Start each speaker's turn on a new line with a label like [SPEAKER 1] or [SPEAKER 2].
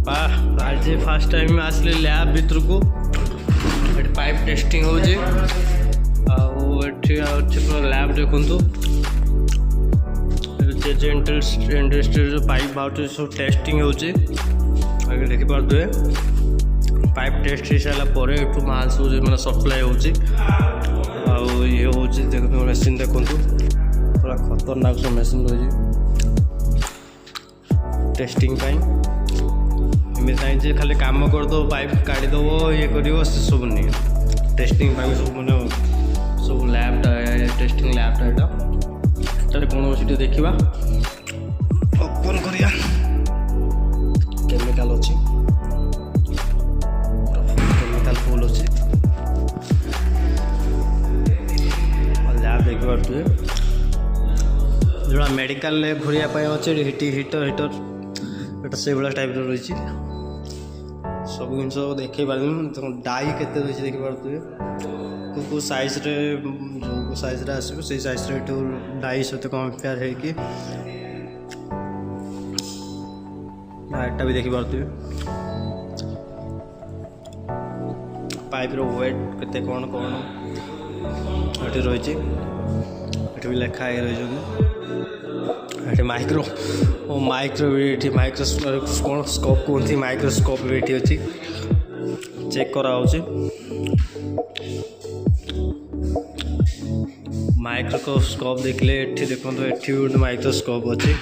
[SPEAKER 1] आज fast time आसले lab भितर को पाइप टेस्टिंग हो लैब देखु इंडस्ट्री जो पाइप बाहर सब टेस्टिंग हो देखिपे पाइप टेस्ट हो सारापर एठू माल सब मैंने सप्लाई हो देखो मेसीन देखु पूरा खतरनाक सब मेसीन रही टेस्टिंग एमती खाली काम करद पाइप काढ़ीदेव ये कर सब नहीं टेस्टिंग सब मैंने सब लैबटा टेस्टिंग लैबटा यहाँ कौन अच्छी देखा ओपन करिया केमिकल अच्छी केमिकल फुल अच्छी लैब देखिए जो मेडिकल घूरिया अच्छे हिटर से भाया टाइप रही सब जिन देखे पार डाई के देखिपे को साइज रे जो साइज रे आसो से साइज रे डाई सहित कंपेयर है कि एटा भी देखि पारथि पाइप रो वेट केते कोन कोन एटी रही भी लिखा है रही माइक्रो कौन स्कोप कहते माइक्रोस्कोप भी ये अच्छी चेक करा माइक्रोस्कोप देखले देखो ये माइक्रोस्कोप अच्छी